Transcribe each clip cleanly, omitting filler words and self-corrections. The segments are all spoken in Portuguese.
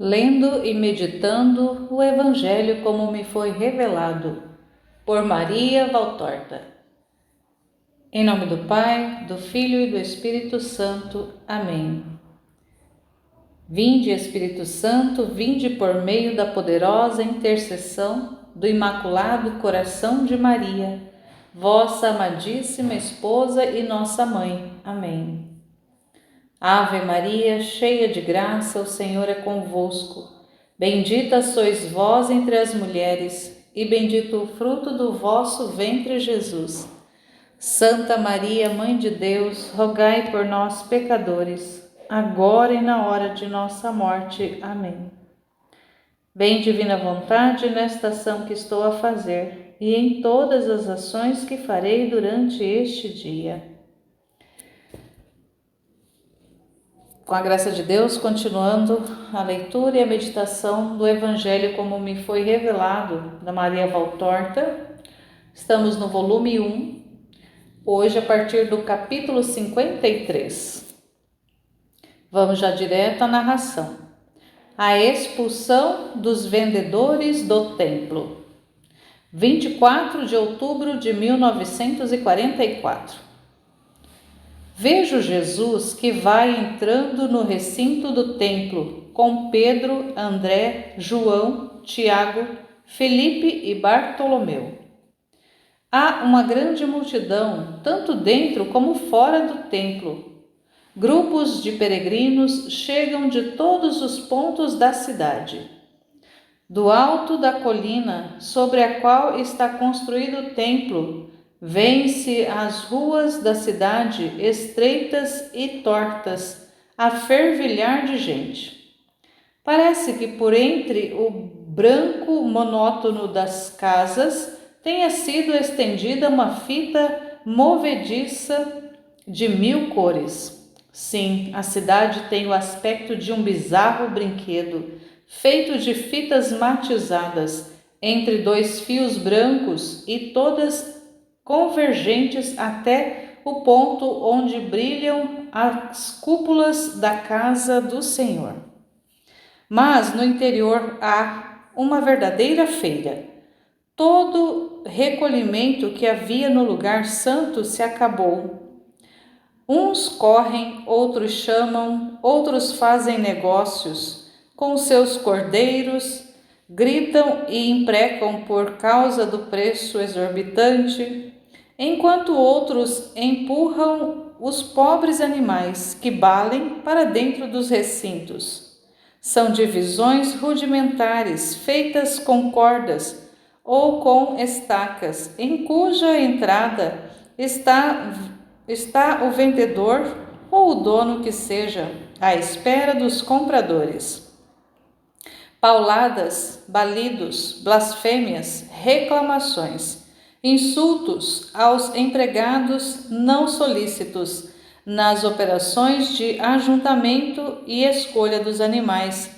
Lendo e meditando o Evangelho como me foi revelado, por Maria Valtorta. Em nome do Pai, do Filho e do Espírito Santo. Amém. Vinde, Espírito Santo, vinde por meio da poderosa intercessão do Imaculado Coração de Maria, vossa amadíssima esposa e nossa mãe. Amém. Ave Maria, cheia de graça, o Senhor é convosco. Bendita sois vós entre as mulheres, e bendito o fruto do vosso ventre, Jesus. Santa Maria, Mãe de Deus, rogai por nós, pecadores, agora e na hora de nossa morte. Amém. Bem divina vontade nesta ação que estou a fazer, e em todas as ações que farei durante este dia. Com a graça de Deus, continuando a leitura e a meditação do Evangelho como me foi revelado, da Maria Valtorta, estamos no volume 1, hoje a partir do capítulo 53. Vamos já direto à narração. A expulsão dos vendedores do templo. 24 de outubro de 1944. Vejo Jesus que vai entrando no recinto do templo com Pedro, André, João, Tiago, Felipe e Bartolomeu. Há uma grande multidão, tanto dentro como fora do templo. Grupos de peregrinos chegam de todos os pontos da cidade. Do alto da colina sobre a qual está construído o templo, vêem-se as ruas da cidade estreitas e tortas, a fervilhar de gente. Parece que por entre o branco monótono das casas tenha sido estendida uma fita movediça de 1000 cores. Sim, a cidade tem o aspecto de um bizarro brinquedo, feito de fitas matizadas, entre 2 fios brancos e todas convergentes até o ponto onde brilham as cúpulas da casa do Senhor. Mas no interior há uma verdadeira feira. Todo recolhimento que havia no lugar santo se acabou. Uns correm, outros chamam, outros fazem negócios com seus cordeiros, gritam e imprecam por causa do preço exorbitante, enquanto outros empurram os pobres animais que balem para dentro dos recintos. São divisões rudimentares feitas com cordas ou com estacas, em cuja entrada está o vendedor ou o dono que seja, à espera dos compradores. Pauladas, balidos, blasfêmias, reclamações, insultos aos empregados não solícitos nas operações de ajuntamento e escolha dos animais,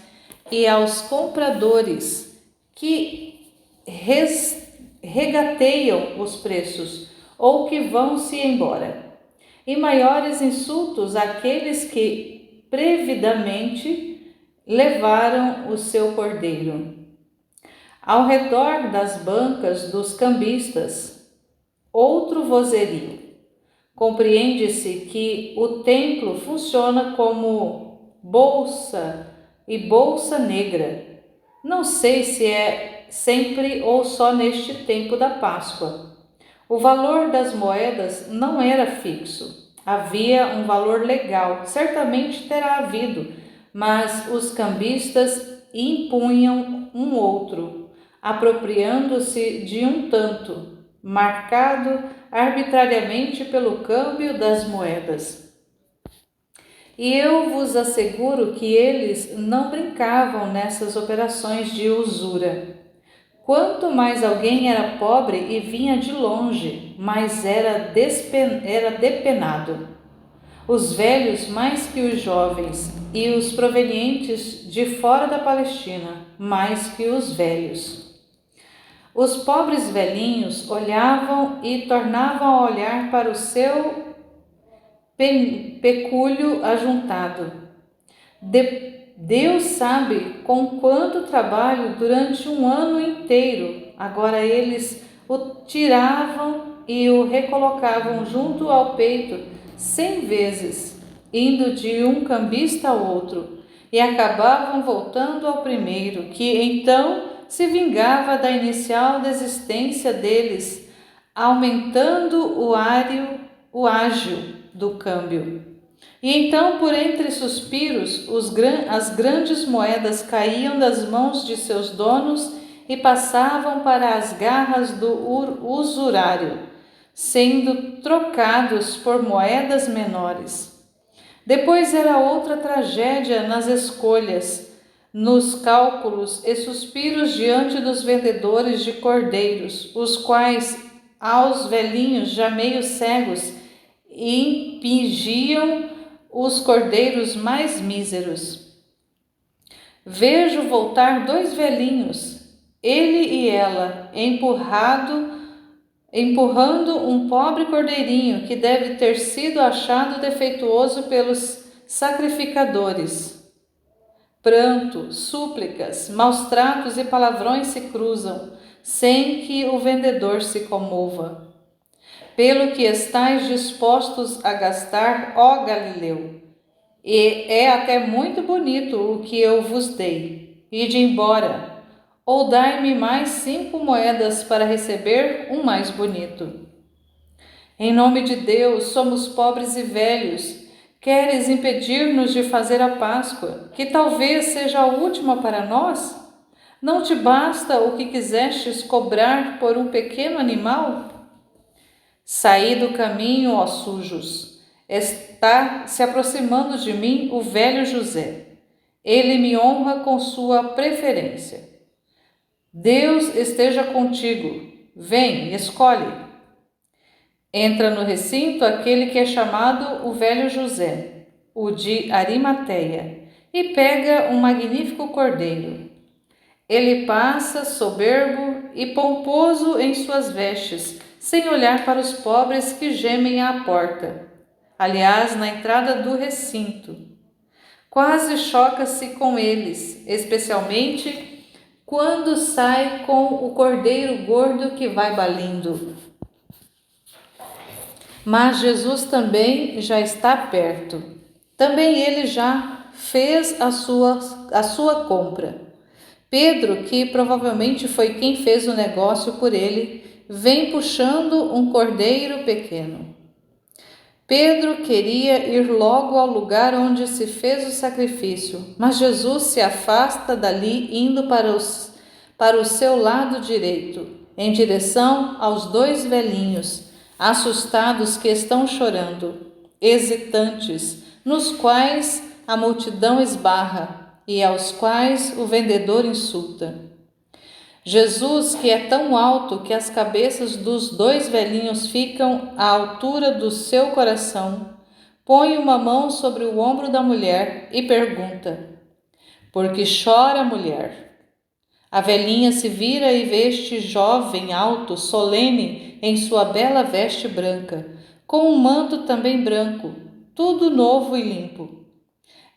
e aos compradores que regateiam os preços ou que vão-se embora, e maiores insultos àqueles que previdamente levaram o seu cordeiro. Ao redor das bancas dos cambistas, outro vozerio. Compreende-se que o templo funciona como bolsa e bolsa negra. Não sei se é sempre ou só neste tempo da Páscoa. O valor das moedas não era fixo. Havia um valor legal, certamente terá havido, mas os cambistas impunham um outro, apropriando-se de um tanto, marcado arbitrariamente pelo câmbio das moedas. E eu vos asseguro que eles não brincavam nessas operações de usura. Quanto mais alguém era pobre e vinha de longe, mais era depenado. Os velhos mais que os jovens, e os provenientes de fora da Palestina mais que os velhos. Os pobres velhinhos olhavam e tornavam a olhar para o seu pecúlio ajuntado. Deus sabe com quanto trabalho durante um ano inteiro. Agora eles o tiravam e o recolocavam junto ao peito 100 vezes, indo de um cambista ao outro, e acabavam voltando ao primeiro, que então se vingava da inicial desistência deles, aumentando o ágio do câmbio. E então, por entre suspiros, as grandes moedas caíam das mãos de seus donos e passavam para as garras do usurário, sendo trocados por moedas menores. Depois era outra tragédia nas escolhas, nos cálculos e suspiros diante dos vendedores de cordeiros, os quais, aos velhinhos já meio cegos, impingiam os cordeiros mais míseros. Vejo voltar 2 velhinhos, ele e ela, empurrando um pobre cordeirinho que deve ter sido achado defeituoso pelos sacrificadores. Pranto, súplicas, maus tratos e palavrões se cruzam, sem que o vendedor se comova. Pelo que estais dispostos a gastar, ó Galileu, e é até muito bonito o que eu vos dei. Ide embora, ou dai-me mais 5 moedas para receber um mais bonito. Em nome de Deus, somos pobres e velhos. Queres impedir-nos de fazer a Páscoa, que talvez seja a última para nós? Não te basta o que quisestes cobrar por um pequeno animal? Saí do caminho, ó sujos. Está se aproximando de mim o velho José. Ele me honra com sua preferência. Deus esteja contigo. Vem, escolhe. Entra no recinto aquele que é chamado o velho José, o de Arimateia, e pega um magnífico cordeiro. Ele passa soberbo e pomposo em suas vestes, sem olhar para os pobres que gemem à porta. Aliás, na entrada do recinto. Quase choca-se com eles, especialmente quando sai com o cordeiro gordo que vai balindo. Mas Jesus também já está perto. Também ele já fez a sua compra. Pedro, que provavelmente foi quem fez o negócio por ele, vem puxando um cordeiro pequeno. Pedro queria ir logo ao lugar onde se fez o sacrifício, mas Jesus se afasta dali, indo para o seu lado direito, em direção aos 2 velhinhos, assustados, que estão chorando, hesitantes, nos quais a multidão esbarra e aos quais o vendedor insulta. Jesus, que é tão alto que as cabeças dos 2 velhinhos ficam à altura do seu coração, põe uma mão sobre o ombro da mulher e pergunta: por que chora, mulher? A velhinha se vira e vê este jovem alto, solene, em sua bela veste branca, com um manto também branco, tudo novo e limpo.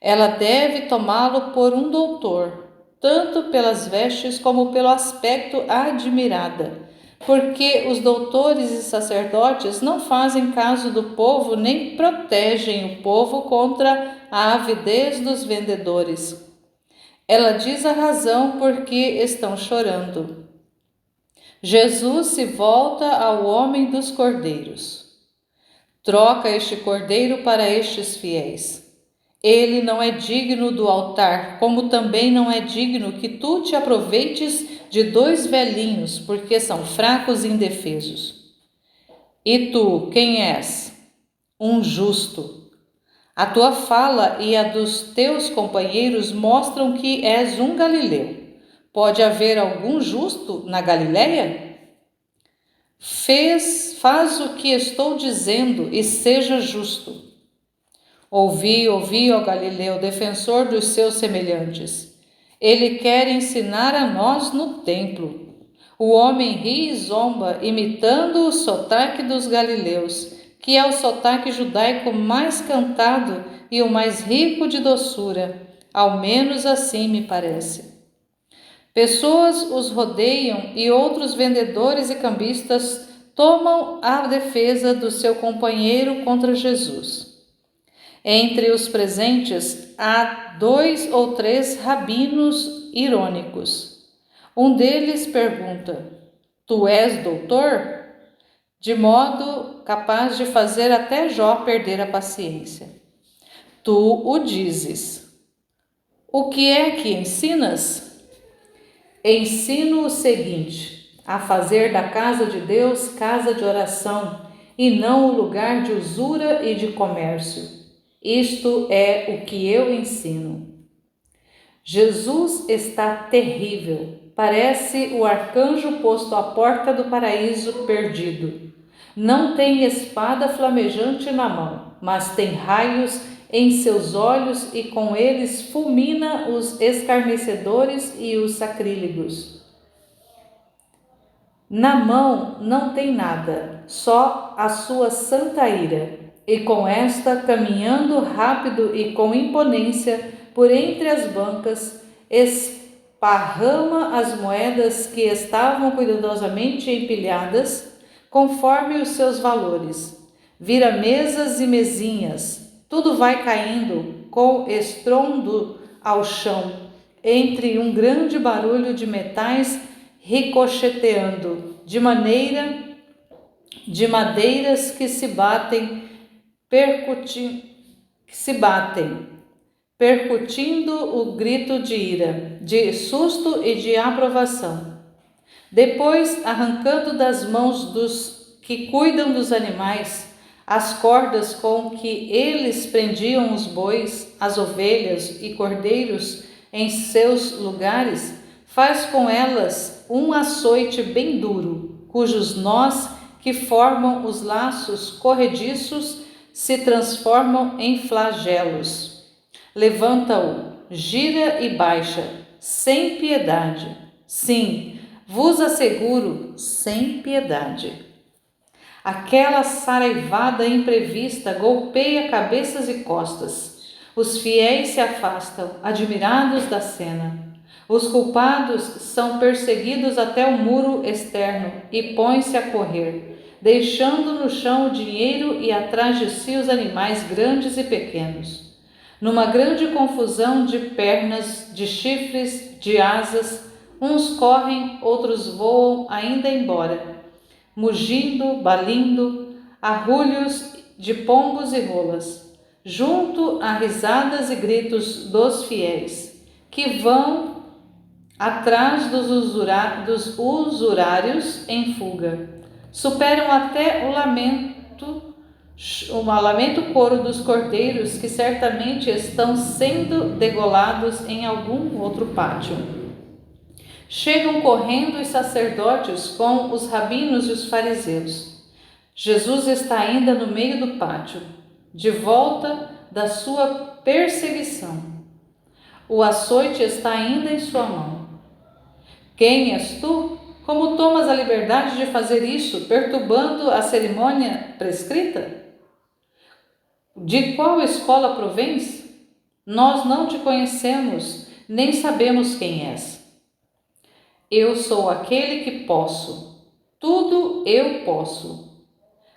Ela deve tomá-lo por um doutor, tanto pelas vestes como pelo aspecto, admirada, porque os doutores e sacerdotes não fazem caso do povo nem protegem o povo contra a avidez dos vendedores. Ela diz a razão por que estão chorando. Jesus se volta ao homem dos cordeiros. Troca este cordeiro para estes fiéis. Ele não é digno do altar, como também não é digno que tu te aproveites de 2 velhinhos, porque são fracos e indefesos. E tu, quem és? Um justo. A tua fala e a dos teus companheiros mostram que és um galileu. Pode haver algum justo na Galileia? Faz o que estou dizendo e seja justo. Ouvi, ó Galileu, defensor dos seus semelhantes. Ele quer ensinar a nós no templo. O homem ri e zomba, imitando o sotaque dos galileus, que é o sotaque judaico mais cantado e o mais rico de doçura, Ao menos assim me parece. Pessoas os rodeiam e outros vendedores e cambistas tomam a defesa do seu companheiro contra Jesus. Entre os presentes há 2 ou 3 rabinos irônicos. Um deles pergunta: Tu és doutor? De modo capaz de fazer até Jó perder a paciência. Tu o dizes. O que é que ensinas? Ensino o seguinte: a fazer da casa de Deus casa de oração, e não o lugar de usura e de comércio. Isto é o que eu ensino. Jesus está terrível. Parece o arcanjo posto à porta do paraíso perdido. Não tem espada flamejante na mão, mas tem raios em seus olhos e com eles fulmina os escarnecedores e os sacrílegos. Na mão não tem nada, só a sua santa ira, e com esta, caminhando rápido e com imponência por entre as bancas, esparrama as moedas que estavam cuidadosamente empilhadas, conforme os seus valores. Vira mesas e mesinhas, tudo vai caindo com estrondo ao chão, entre um grande barulho de metais ricocheteando, de madeiras que se batem, percutindo o grito de ira, de susto e de aprovação. Depois, arrancando das mãos dos que cuidam dos animais as cordas com que eles prendiam os bois, as ovelhas e cordeiros em seus lugares, faz com elas um açoite bem duro, cujos nós que formam os laços corrediços se transformam em flagelos. Levanta-o, gira e baixa, sem piedade. Sim, vos asseguro, sem piedade. Aquela saraivada imprevista golpeia cabeças e costas. Os fiéis se afastam, admirados da cena. Os culpados são perseguidos até o muro externo e põem-se a correr, deixando no chão o dinheiro e atrás de si os animais grandes e pequenos. Numa grande confusão de pernas, de chifres, de asas, uns correm, outros voam ainda embora, mugindo, balindo, arrulhos de pombos e rolas, junto a risadas e gritos dos fiéis, que vão atrás dos usurários em fuga. Superam até o lamento coro dos cordeiros que certamente estão sendo degolados em algum outro pátio. Chegam correndo os sacerdotes com os rabinos e os fariseus. Jesus está ainda no meio do pátio, de volta da sua perseguição. O açoite está ainda em sua mão. Quem és tu? Como tomas a liberdade de fazer isso, perturbando a cerimônia prescrita? De qual escola provens? Nós não te conhecemos, nem sabemos quem és. Eu sou aquele que posso, tudo eu posso.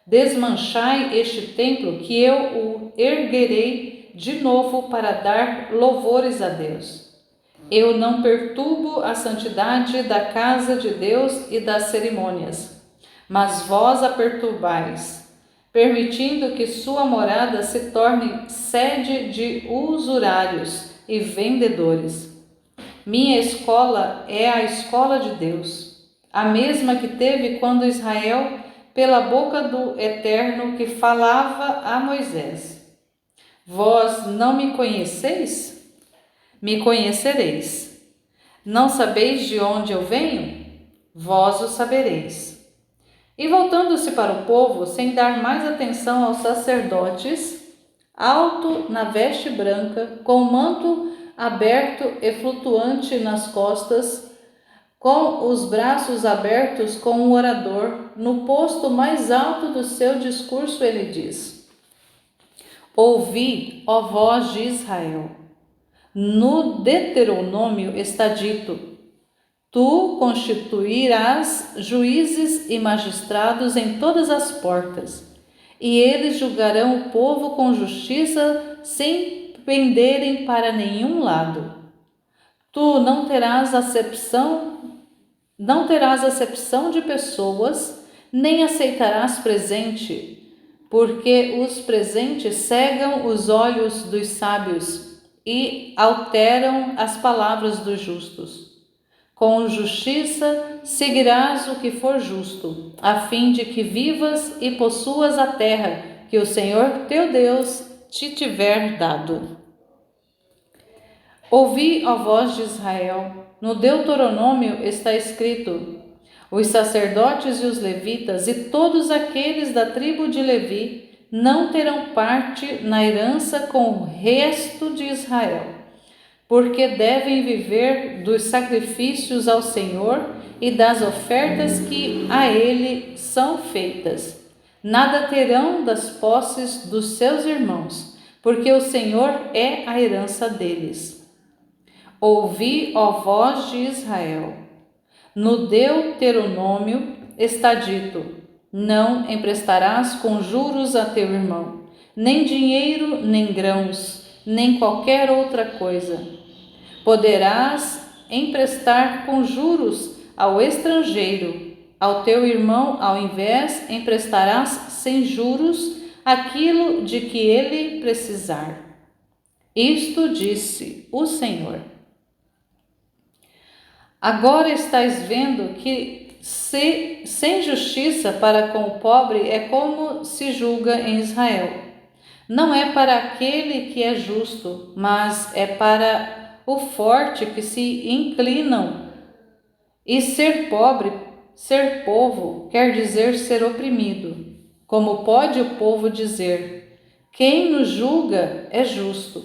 Desmanchai este templo, que eu o erguerei de novo para dar louvores a Deus. Eu não perturbo a santidade da casa de Deus e das cerimônias, mas vós a perturbais, permitindo que sua morada se torne sede de usurários e vendedores. Minha escola é a escola de Deus, a mesma que teve quando Israel, pela boca do Eterno, que falava a Moisés. Vós não me conheceis? Me conhecereis. Não sabeis de onde eu venho? Vós o sabereis. E voltando-se para o povo, sem dar mais atenção aos sacerdotes, alto na veste branca, com o manto aberto e flutuante nas costas, com os braços abertos como um orador, no posto mais alto do seu discurso ele diz: Ouvi, ó voz de Israel. No Deuteronômio está dito: Tu constituirás juízes e magistrados em todas as portas, e eles julgarão o povo com justiça sem penderem para nenhum lado. Tu não terás acepção de pessoas, nem aceitarás presente, porque os presentes cegam os olhos dos sábios e alteram as palavras dos justos. Com justiça seguirás o que for justo, a fim de que vivas e possuas a terra que o Senhor teu Deus te tiver dado. Ouvi a voz de Israel. No Deuteronômio está escrito: os sacerdotes e os levitas e todos aqueles da tribo de Levi não terão parte na herança com o resto de Israel, porque devem viver dos sacrifícios ao Senhor e das ofertas que a Ele são feitas. Nada terão das posses dos seus irmãos, porque o Senhor é a herança deles. Ouvi, ó voz de Israel. No Deuteronômio está dito: não emprestarás com juros a teu irmão, nem dinheiro, nem grãos, nem qualquer outra coisa. Poderás emprestar com juros ao estrangeiro. Ao teu irmão, ao invés, emprestarás sem juros aquilo de que ele precisar. Isto disse o Senhor. Agora estás vendo que sem justiça para com o pobre é como se julga em Israel. Não é para aquele que é justo, mas é para o forte que se inclinam. E ser pobre, ser povo, quer dizer ser oprimido. Como pode o povo dizer: quem nos julga é justo?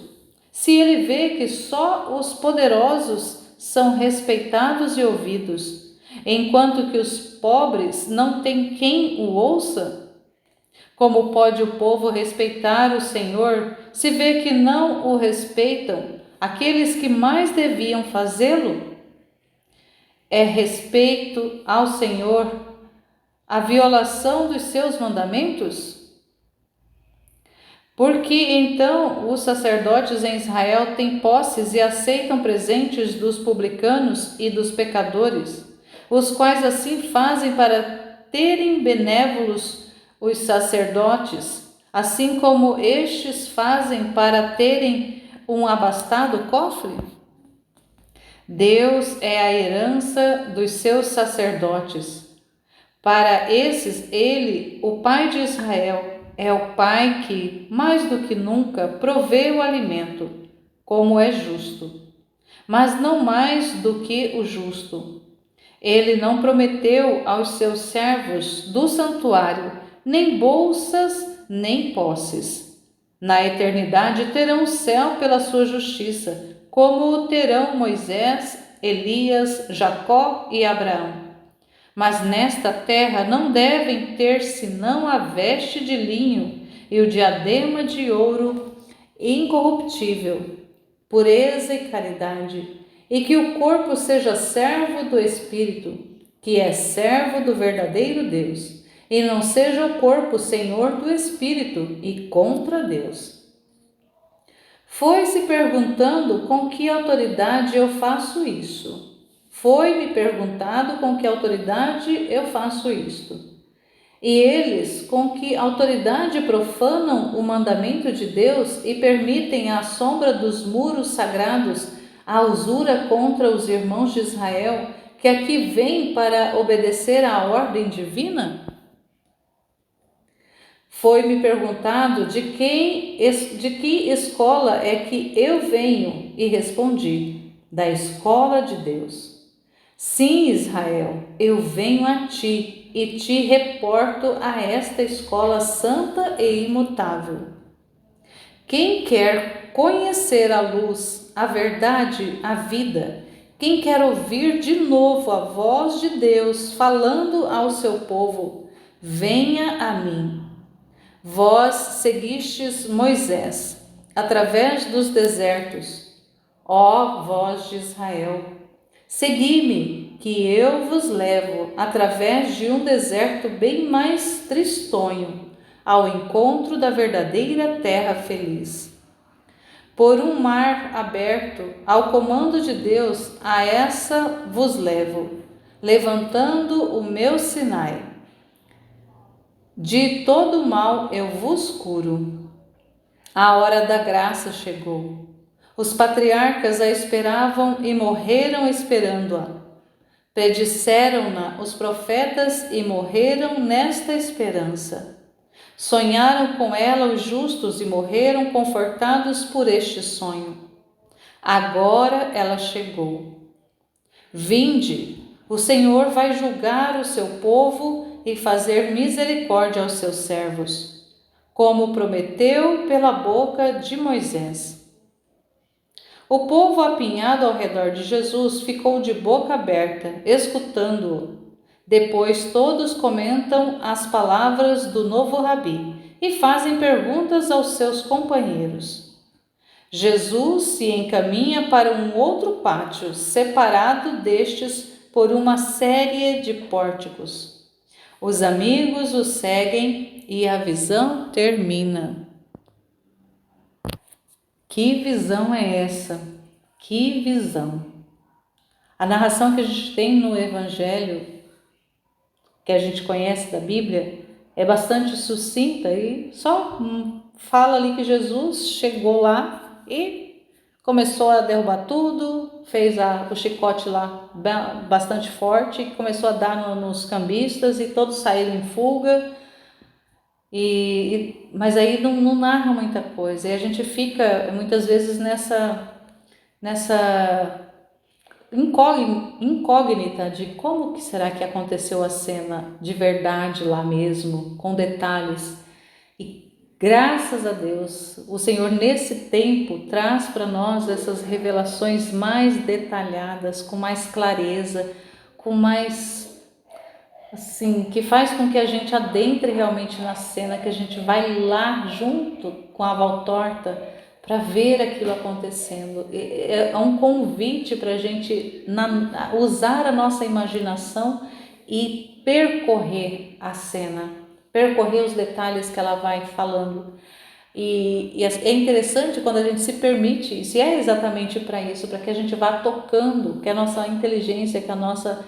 Se ele vê que só os poderosos são respeitados e ouvidos, enquanto que os pobres não têm quem o ouça? Como pode o povo respeitar o Senhor se vê que não o respeitam aqueles que mais deviam fazê-lo? É respeito ao Senhor a violação dos seus mandamentos? Porque então os sacerdotes em Israel têm posses e aceitam presentes dos publicanos e dos pecadores, os quais assim fazem para terem benévolos os sacerdotes, assim como estes fazem para terem um abastado cofre? Deus é a herança dos seus sacerdotes. Para esses, ele, o Pai de Israel, é o Pai que, mais do que nunca, provê o alimento, como é justo, mas não mais do que o justo. Ele não prometeu aos seus servos do santuário nem bolsas, nem posses. Na eternidade terão o céu pela sua justiça, como o terão Moisés, Elias, Jacó e Abraão. Mas nesta terra não devem ter senão a veste de linho e o diadema de ouro incorruptível, pureza e caridade, e que o corpo seja servo do Espírito, que é servo do verdadeiro Deus, e não seja o corpo senhor do Espírito e contra Deus. Foi-se perguntando com que autoridade eu faço isso. Foi-me perguntado com que autoridade eu faço isto. E eles, com que autoridade profanam o mandamento de Deus e permitem à sombra dos muros sagrados a usura contra os irmãos de Israel, que aqui vêm para obedecer à ordem divina? Foi-me perguntado de que escola é que eu venho, e respondi: da escola de Deus. Sim, Israel, eu venho a ti e te reporto a esta escola santa e imutável. Quem quer conhecer a luz, a verdade, a vida, quem quer ouvir de novo a voz de Deus falando ao seu povo, venha a mim. Vós seguistes Moisés através dos desertos. Ó voz de Israel, segui-me, que eu vos levo através de um deserto bem mais tristonho, ao encontro da verdadeira terra feliz. Por um mar aberto, ao comando de Deus, a essa vos levo, levantando o meu Sinai. De todo mal eu vos curo. A hora da graça chegou. Os patriarcas a esperavam e morreram esperando-a. Predisseram-na os profetas e morreram nesta esperança. Sonharam com ela os justos e morreram confortados por este sonho. Agora ela chegou. Vinde, o Senhor vai julgar o seu povo e fazer misericórdia aos seus servos, como prometeu pela boca de Moisés. O povo apinhado ao redor de Jesus ficou de boca aberta, escutando-o. Depois todos comentam as palavras do novo rabi e fazem perguntas aos seus companheiros. Jesus se encaminha para um outro pátio, separado destes por uma série de pórticos. Os amigos o seguem e a visão termina. Que visão é essa? Que visão! A narração que a gente tem no Evangelho, que a gente conhece da Bíblia, é bastante sucinta e só fala ali que Jesus chegou lá e começou a derrubar tudo, fez o chicote lá bastante forte, começou a dar nos cambistas e todos saíram em fuga. Mas aí não narra muita coisa e a gente fica muitas vezes nessa incógnita de como que será que aconteceu a cena de verdade lá mesmo, com detalhes. E graças a Deus, o Senhor nesse tempo traz para nós essas revelações mais detalhadas, com mais clareza, com mais assim, que faz com que a gente adentre realmente na cena, que a gente vai lá junto com a Valtorta para ver aquilo acontecendo. É um convite para a gente usar a nossa imaginação e percorrer a cena, percorrer os detalhes que ela vai falando. E é interessante quando a gente se permite, e se é exatamente para isso, para que a gente vá tocando, que a nossa inteligência, que a nossa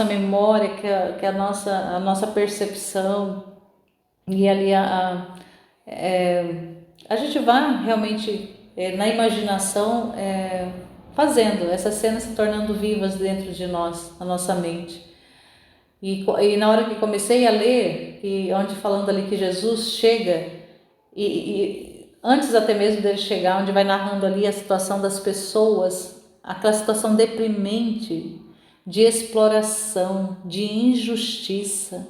memória, que a nossa percepção, e ali a gente vai realmente na imaginação fazendo essas cenas se tornando vivas dentro de nós, na nossa mente. E na hora que comecei a ler, onde falando ali que Jesus chega, e antes até mesmo dele chegar, onde vai narrando ali a situação das pessoas, aquela situação deprimente, de exploração, de injustiça,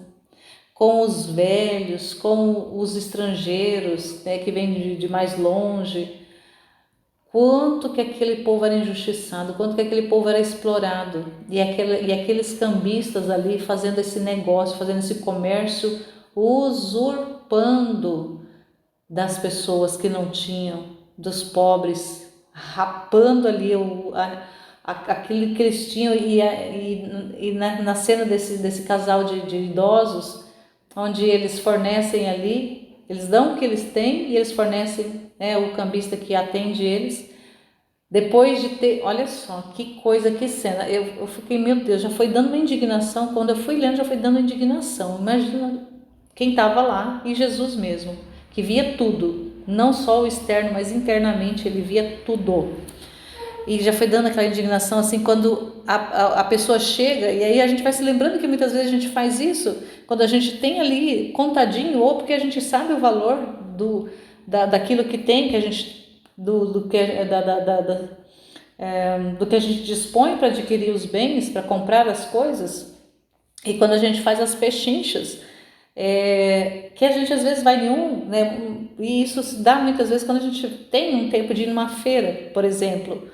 com os velhos, com os estrangeiros, né, que vêm de mais longe. Quanto que aquele povo era injustiçado, quanto que aquele povo era explorado. E aqueles cambistas ali fazendo esse negócio, fazendo esse comércio, usurpando das pessoas que não tinham, dos pobres, rapando ali aquilo que eles tinham. E na cena desse casal de idosos, onde eles fornecem ali, eles dão o que eles têm e eles fornecem o cambista que atende eles. Depois de ter, olha só, que coisa, que cena, eu fiquei, meu Deus, já foi dando uma indignação, quando eu fui lendo já foi dando indignação. Imagina quem estava lá e Jesus mesmo, que via tudo, não só o externo, mas internamente ele via tudo. E já foi dando aquela indignação assim, quando a pessoa chega, e aí a gente vai se lembrando que muitas vezes a gente faz isso, quando a gente tem ali contadinho, ou porque a gente sabe o valor daquilo que tem, que a gente, do que a gente dispõe para adquirir os bens, para comprar as coisas, e quando a gente faz as pechinchas, que a gente às vezes vai em né, e isso se dá muitas vezes quando a gente tem um tempo de ir numa feira, por exemplo,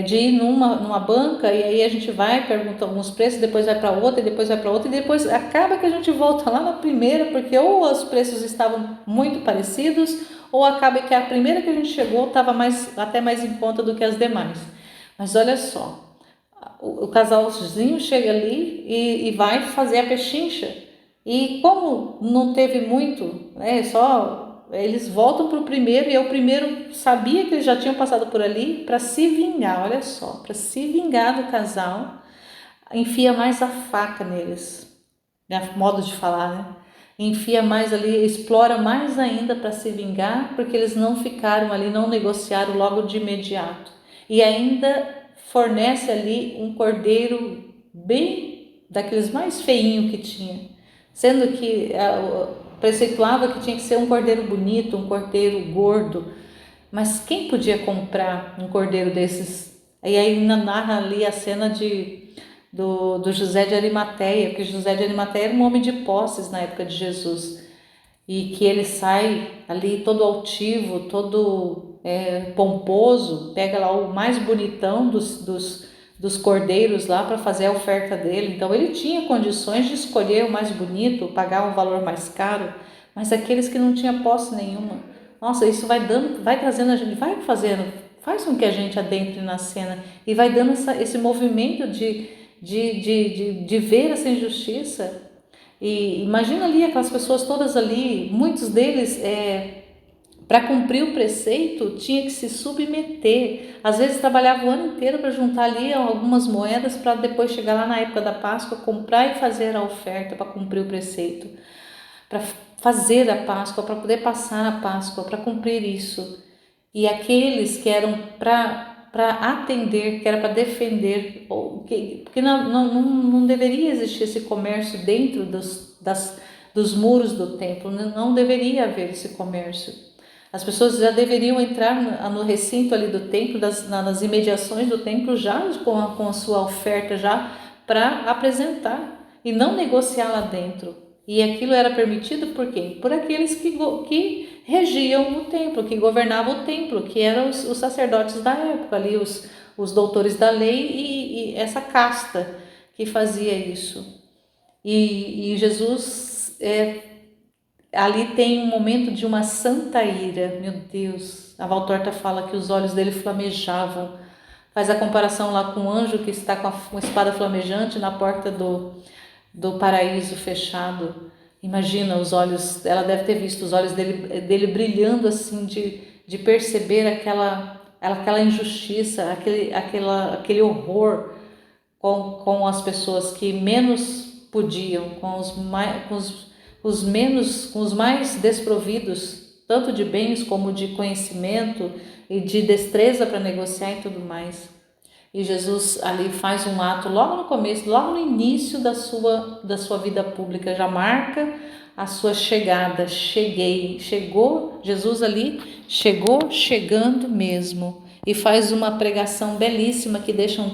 de ir numa banca, e aí a gente vai, pergunta alguns preços, depois vai para outra, e depois vai para outra, e depois acaba que a gente volta lá na primeira, porque ou os preços estavam muito parecidos, ou acaba que a primeira que a gente chegou estava até mais em conta do que as demais. Mas olha só, o casalzinho chega ali e vai fazer a pechincha. E como não teve muito, né, só eles voltam para o primeiro, e o primeiro sabia que eles já tinham passado por ali para se vingar, olha só, para se vingar do casal, enfia mais a faca neles, né, modo de falar, né? Enfia mais ali, explora mais ainda para se vingar, porque eles não ficaram ali, não negociaram logo de imediato. E ainda fornece ali um cordeiro bem daqueles mais feinho que tinha, sendo que preceituava que tinha que ser um cordeiro bonito, um cordeiro gordo, mas quem podia comprar um cordeiro desses? E aí narra ali a cena do José de Arimateia, porque José de Arimateia era um homem de posses na época de Jesus, e que ele sai ali todo altivo, todo pomposo, pega lá o mais bonitão dos cordeiros lá para fazer a oferta dele. Então ele tinha condições de escolher o mais bonito, pagar um valor mais caro, mas aqueles que não tinham posse nenhuma, nossa, isso vai dando, vai trazendo a gente, vai fazendo, faz com que a gente adentre na cena e vai dando esse movimento de ver essa injustiça. E imagina ali aquelas pessoas todas ali, muitos deles, para cumprir o preceito, tinha que se submeter. Às vezes trabalhava o ano inteiro para juntar ali algumas moedas para depois chegar lá na época da Páscoa, comprar e fazer a oferta para cumprir o preceito, para fazer a Páscoa, para poder passar a Páscoa, para cumprir isso. E aqueles que eram para atender, que era para defender, porque não deveria existir esse comércio dentro dos muros do templo, não deveria haver esse comércio. As pessoas já deveriam entrar no recinto ali do templo, nas imediações do templo, já com a sua oferta já para apresentar e não negociar lá dentro. E aquilo era permitido por quem? Por aqueles que regiam o templo, que governavam o templo, que eram os sacerdotes da época, ali os doutores da lei e essa casta que fazia isso. E Jesus ali tem um momento de uma santa ira, meu Deus. A Valtorta fala que os olhos dele flamejavam, faz a comparação lá com o anjo que está com uma espada flamejante na porta do paraíso fechado. Imagina os olhos, ela deve ter visto os olhos dele brilhando assim, de perceber aquela injustiça, aquele horror com as pessoas que menos podiam, com os mais desprovidos, tanto de bens como de conhecimento e de destreza para negociar e tudo mais. E Jesus ali faz um ato logo no começo, logo no início da sua vida pública, já marca a sua chegada. Chegou, Jesus ali chegou chegando mesmo, e faz uma pregação belíssima que deixa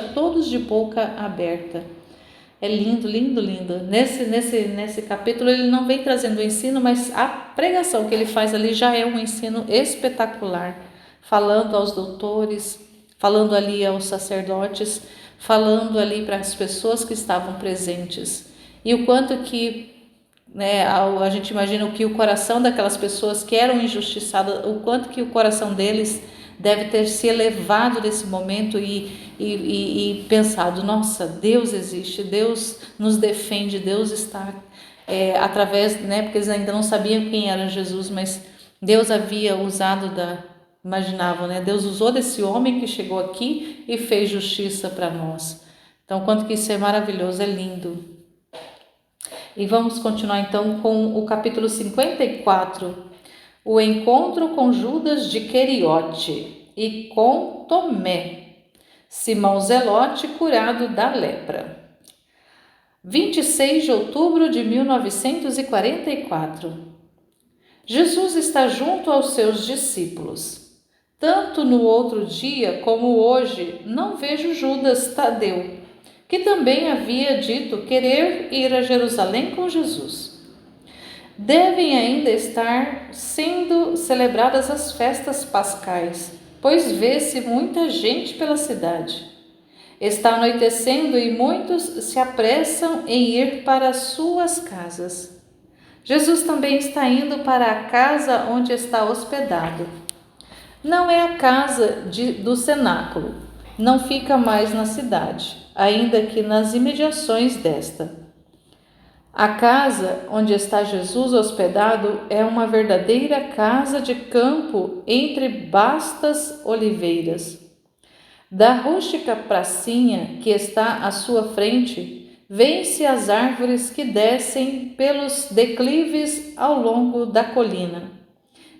todos de boca aberta. É lindo, lindo, lindo. Nesse capítulo ele não vem trazendo o ensino, mas a pregação que ele faz ali já é um ensino espetacular, falando aos doutores, falando ali aos sacerdotes, falando ali para as pessoas que estavam presentes. E o quanto que, né, a gente imagina que o coração daquelas pessoas que eram injustiçadas, o quanto que o coração deles deve ter se elevado nesse momento e pensado, nossa, Deus existe, Deus nos defende, Deus está através, né, porque eles ainda não sabiam quem era Jesus, mas Deus havia usado imaginavam, né? Deus usou desse homem que chegou aqui e fez justiça para nós. Então, quanto que isso é maravilhoso, é lindo. E vamos continuar então com o capítulo 54, o encontro com Judas de Queriote e com Tomé, Simão Zelote curado da lepra. 26 de outubro de 1944. Jesus está junto aos seus discípulos. Tanto no outro dia como hoje não vejo Judas Tadeu, que também havia dito querer ir a Jerusalém com Jesus. Devem ainda estar sendo celebradas as festas pascais, pois vê-se muita gente pela cidade. Está anoitecendo e muitos se apressam em ir para as suas casas. Jesus também está indo para a casa onde está hospedado. Não é a casa do cenáculo, não fica mais na cidade, ainda que nas imediações desta. A casa onde está Jesus hospedado é uma verdadeira casa de campo entre vastas oliveiras. Da rústica pracinha que está à sua frente, vêem-se as árvores que descem pelos declives ao longo da colina,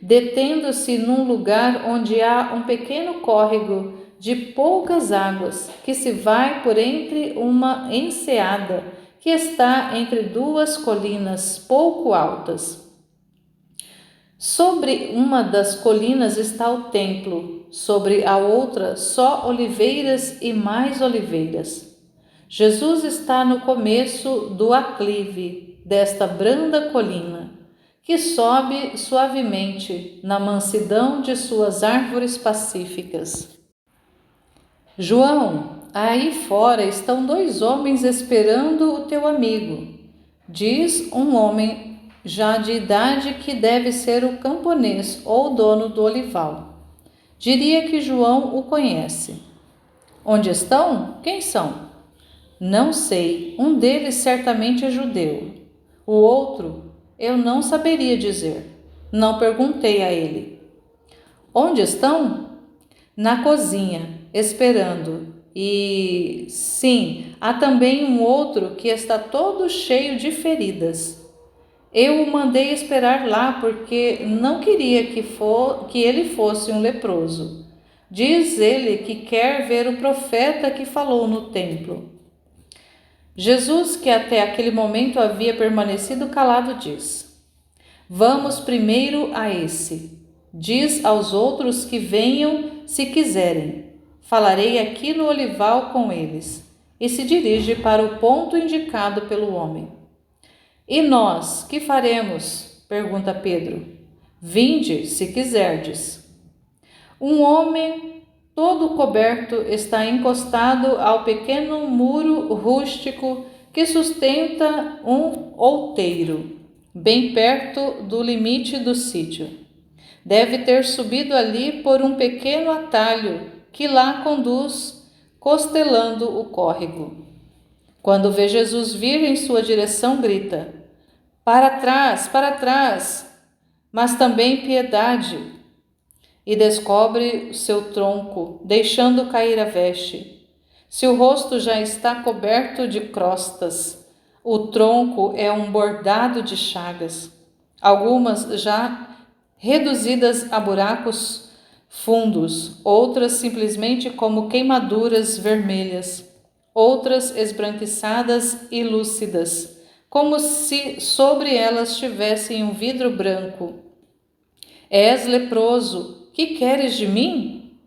detendo-se num lugar onde há um pequeno córrego de poucas águas que se vai por entre uma enseada que está entre duas colinas pouco altas. Sobre uma das colinas está o templo, sobre a outra só oliveiras e mais oliveiras. Jesus está no começo do aclive desta branda colina, que sobe suavemente na mansidão de suas árvores pacíficas. João, aí fora estão 2 homens esperando o teu amigo, diz um homem já de idade que deve ser o camponês ou dono do olival. Diria que João o conhece. Onde estão? Quem são? Não sei, um deles certamente é judeu. O outro, eu não saberia dizer. Não perguntei a ele. Onde estão? Na cozinha, esperando. E sim, há também um outro que está todo cheio de feridas. Eu o mandei esperar lá porque não queria que ele fosse um leproso. Diz ele que quer ver o profeta que falou no templo. Jesus, que até aquele momento havia permanecido calado, diz: Vamos primeiro a esse. Diz aos outros que venham se quiserem. Falarei aqui no olival com eles. E se dirige para o ponto indicado pelo homem. E nós, que faremos? Pergunta Pedro. Vinde, se quiserdes. Um homem todo coberto está encostado ao pequeno muro rústico que sustenta um outeiro, bem perto do limite do sítio. Deve ter subido ali por um pequeno atalho que lá conduz, costelando o córrego. Quando vê Jesus vir em sua direção, grita: para trás, mas também piedade. E descobre seu tronco, deixando cair a veste. Seu rosto já está coberto de crostas. O tronco é um bordado de chagas, algumas já reduzidas a buracos fundos, outras simplesmente como queimaduras vermelhas, outras esbranquiçadas e lúcidas, como se sobre elas tivessem um vidro branco. És leproso, que queres de mim?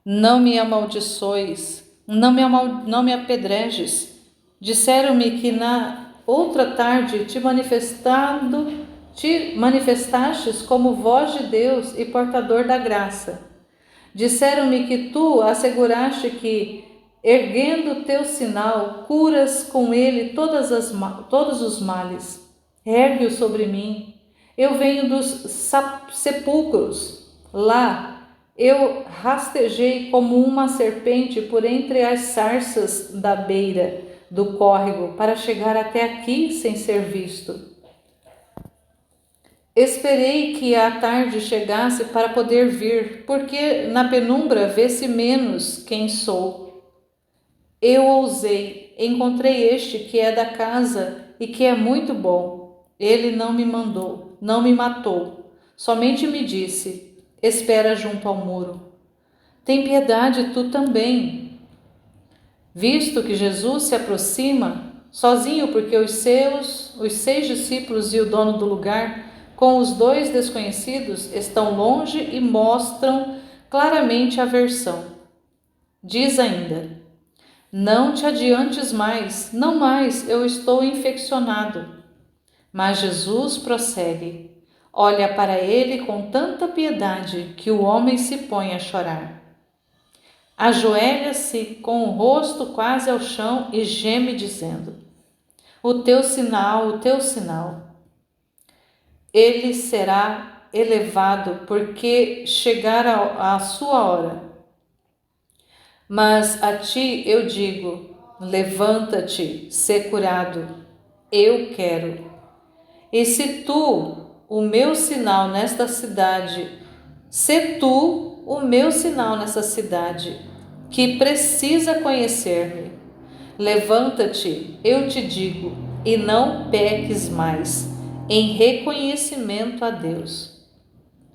Não me amaldiçoes, não me apedrejes. Disseram-me que na outra tarde te manifestastes como voz de Deus e portador da graça. Disseram-me que tu asseguraste que, erguendo teu sinal, curas com ele todos os males. Ergue-o sobre mim. Eu venho dos sepulcros. Lá eu rastejei como uma serpente por entre as sarças da beira do córrego para chegar até aqui sem ser visto. Esperei que a tarde chegasse para poder vir, porque na penumbra vê-se menos quem sou. Eu ousei, encontrei este que é da casa e que é muito bom. Ele não me mandou, não me matou, somente me disse: espera junto ao muro. Tem piedade tu também. Visto que Jesus se aproxima, sozinho porque os 6 discípulos e o dono do lugar, com os 2 desconhecidos, estão longe e mostram claramente aversão. Diz ainda: não te adiantes mais, não mais, eu estou infeccionado. Mas Jesus prossegue, olha para ele com tanta piedade que o homem se põe a chorar. Ajoelha-se com o rosto quase ao chão e geme dizendo: o teu sinal, o teu sinal. ele será elevado, porque chegará a sua hora. Mas a ti eu digo: levanta-te, sê curado, eu quero. E se tu, o meu sinal nesta cidade, se tu, o meu sinal nessa cidade, que precisa conhecer-me, levanta-te, eu te digo, e não peques mais, em reconhecimento a Deus.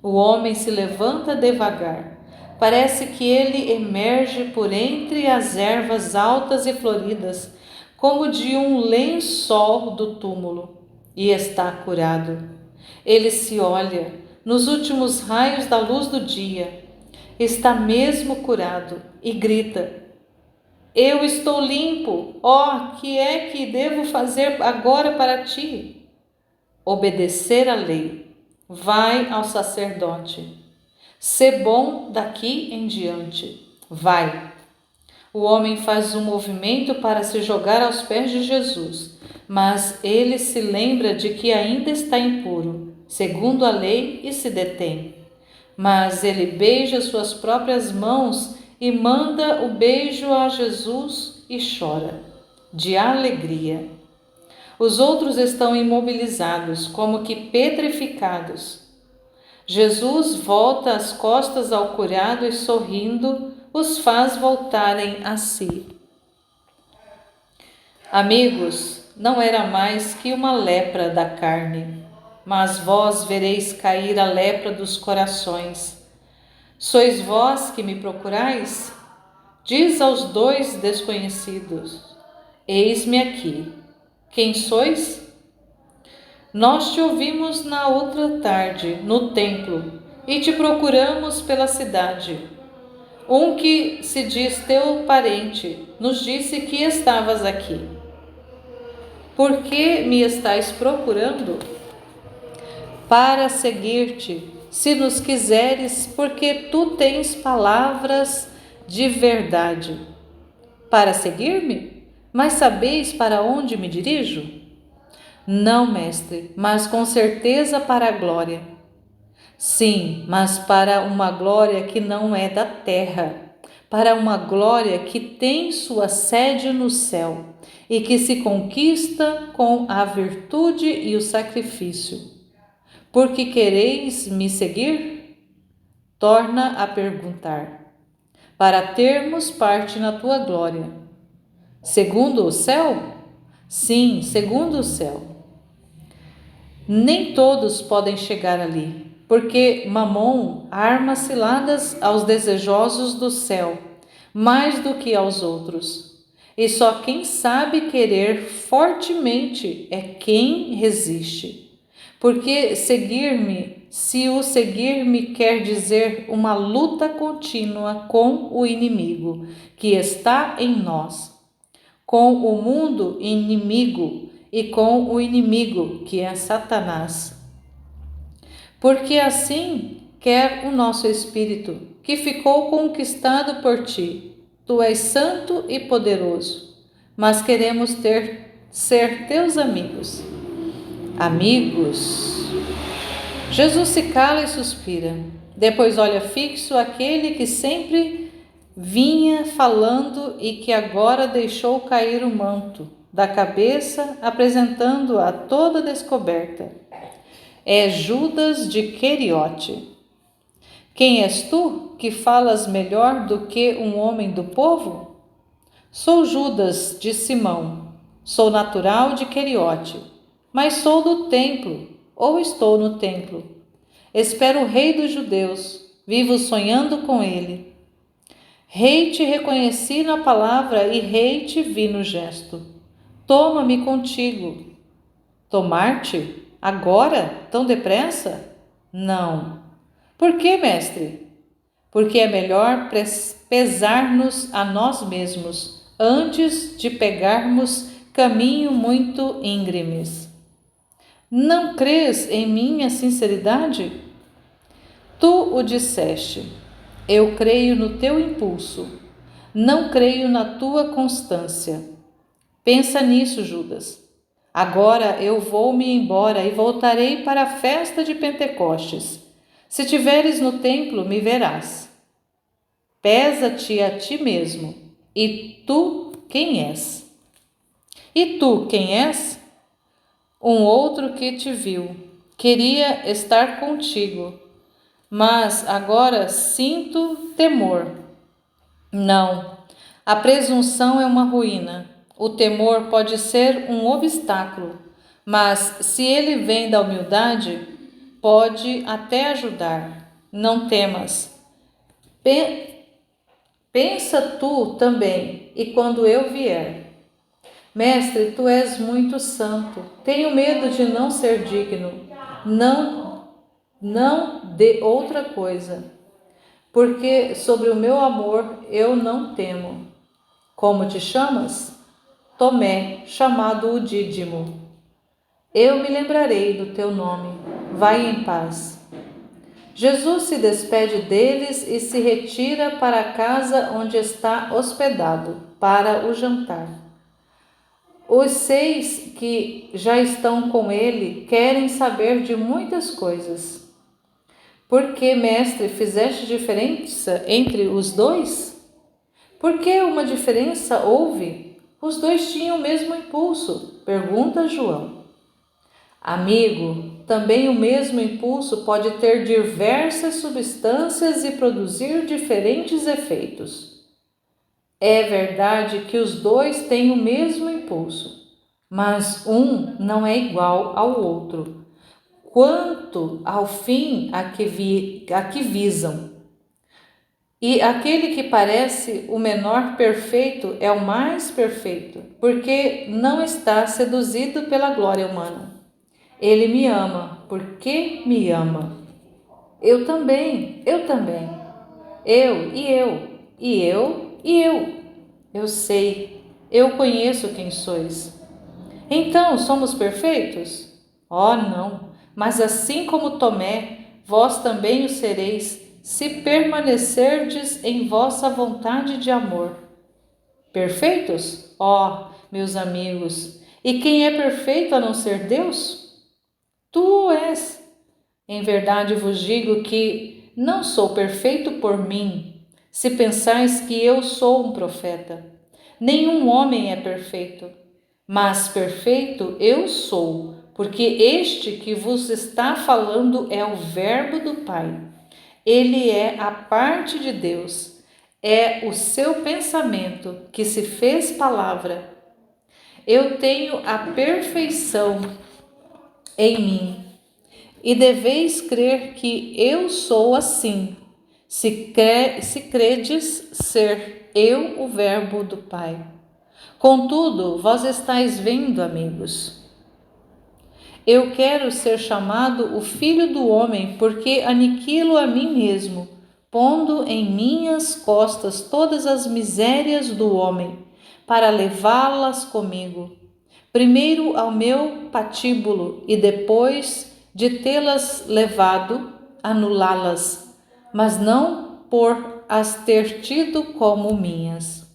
O homem se levanta devagar. Parece que ele emerge por entre as ervas altas e floridas, como de um lençol do túmulo, e está curado. Ele se olha nos últimos raios da luz do dia, está mesmo curado e grita: eu estou limpo, ó, que é que devo fazer agora para ti? Obedecer à lei. Vai ao sacerdote. Sê bom daqui em diante. Vai. O homem faz um movimento para se jogar aos pés de Jesus, mas ele se lembra de que ainda está impuro, segundo a lei, e se detém. Mas ele beija suas próprias mãos e manda o beijo a Jesus e chora, de alegria. Os outros estão imobilizados, como que petrificados. Jesus volta as costas ao curado e, sorrindo, os faz voltarem a si. Amigos, não era mais que uma lepra da carne, mas vós vereis cair a lepra dos corações. Sois vós que me procurais? Diz aos dois desconhecidos: eis-me aqui. Quem sois? Nós te ouvimos na outra tarde, no templo, e te procuramos pela cidade. Um que se diz teu parente nos disse que estavas aqui. Por que me estais procurando? Para seguir-te, se nos quiseres, porque tu tens palavras de verdade. Para seguir-me? Mas sabeis para onde me dirijo? Não, mestre, mas com certeza para a glória. Sim, mas para uma glória que não é da terra, para uma glória que tem sua sede no céu e que se conquista com a virtude e o sacrifício. Porque quereis me seguir? Torna a perguntar, para termos parte na tua glória. Segundo o céu? Sim, segundo o céu. Nem todos podem chegar ali, porque Mamon arma ciladas aos desejosos do céu, mais do que aos outros. E só quem sabe querer fortemente é quem resiste. Porque seguir-me, se o seguir-me quer dizer uma luta contínua com o inimigo que está em nós, com o mundo inimigo e com o inimigo que é Satanás. Porque assim quer o nosso espírito, que ficou conquistado por ti. Tu és santo e poderoso, mas queremos ser teus amigos. Amigos. Jesus se cala e suspira. Depois olha fixo aquele que sempre vinha falando e que agora deixou cair o manto da cabeça, apresentando-a toda descoberta. É Judas de Queriote. Quem és tu, que falas melhor do que um homem do povo? Sou Judas de Simão, sou natural de Queriote, mas sou do templo, ou estou no templo. Espero o rei dos judeus, vivo sonhando com ele. Rei te reconheci na palavra e rei te vi no gesto. Toma-me contigo. Tomar-te? Agora? Tão depressa? Não. Por que, mestre? Porque é melhor pesar-nos a nós mesmos antes de pegarmos caminho muito íngremes. Não crês em minha sinceridade? Tu o disseste. Eu creio no teu impulso. Não creio na tua constância. Pensa nisso, Judas. Agora eu vou-me embora e voltarei para a festa de Pentecostes. Se tiveres no templo, me verás. Pesa-te a ti mesmo. E tu quem és? E tu quem és? Um outro que te viu. Queria estar contigo, mas agora sinto temor. Não, a presunção é uma ruína. O temor pode ser um obstáculo, mas se ele vem da humildade, pode até ajudar. Não temas. Pensa tu também, e quando eu vier. Mestre, tu és muito santo. Tenho medo de não ser digno. Não de outra coisa, porque sobre o meu amor eu não temo. Como te chamas? Tomé, chamado o Dídimo. Eu me lembrarei do teu nome. Vai em paz. Jesus se despede deles e se retira para a casa onde está hospedado, para o jantar. Os 6 que já estão com ele querem saber de muitas coisas. Por que, mestre, fizeste diferença entre os dois? Por que uma diferença houve? Os dois tinham o mesmo impulso, pergunta João. Amigo, também o mesmo impulso pode ter diversas substâncias e produzir diferentes efeitos. É verdade que os dois têm o mesmo impulso, mas um não é igual ao outro, quanto ao fim a que visam. E aquele que parece o menor perfeito é o mais perfeito, porque não está seduzido pela glória humana. Ele me ama, porque me ama. Eu também, eu também. Eu e eu, e eu e eu. Eu sei, eu conheço quem sois. Então, somos perfeitos? Oh, não, mas assim como Tomé, vós também o sereis, se permanecerdes em vossa vontade de amor. Perfeitos? Oh, meus amigos, e quem é perfeito a não ser Deus? Tu o és. Em verdade vos digo que não sou perfeito por mim, se pensais que eu sou um profeta. Nenhum homem é perfeito, mas perfeito eu sou, porque este que vos está falando é o Verbo do Pai. Ele é a parte de Deus, é o seu pensamento que se fez palavra. Eu tenho a perfeição em mim. E deveis crer que eu sou assim, se credes ser eu o Verbo do Pai. Contudo, vós estáis vendo, amigos. Eu quero ser chamado o Filho do Homem, porque aniquilo a mim mesmo, pondo em minhas costas todas as misérias do homem, para levá-las comigo. Primeiro ao meu patíbulo e depois de tê-las levado, anulá-las, mas não por as ter tido como minhas.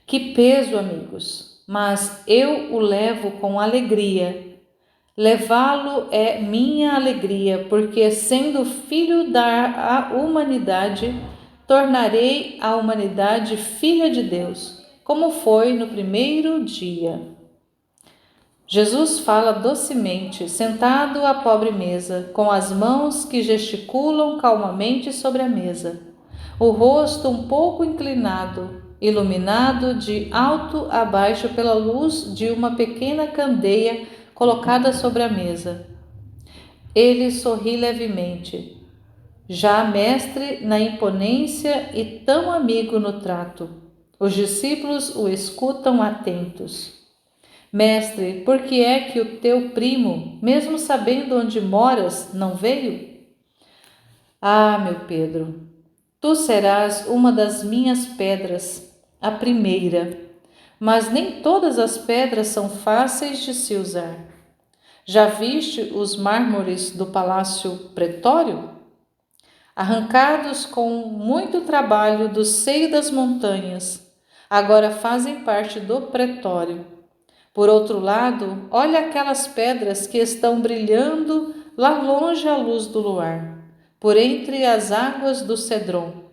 Que peso, amigos, mas eu o levo com alegria. Levá-lo é minha alegria, porque sendo filho da humanidade, tornarei a humanidade filha de Deus, como foi no primeiro dia. Jesus fala docemente, sentado à pobre mesa, com as mãos que gesticulam calmamente sobre a mesa, o rosto um pouco inclinado, iluminado de alto a baixo pela luz de uma pequena candeia colocada sobre a mesa. Ele sorri levemente, já mestre na imponência e tão amigo no trato. Os discípulos o escutam atentos. Mestre, por que é que o teu primo, mesmo sabendo onde moras, não veio? Ah, meu Pedro, tu serás uma das minhas pedras, a primeira, mas nem todas as pedras são fáceis de se usar. Já viste os mármores do Palácio Pretório? Arrancados com muito trabalho do seio das montanhas, agora fazem parte do pretório. Por outro lado, olha aquelas pedras que estão brilhando lá longe à luz do luar, por entre as águas do Cedron.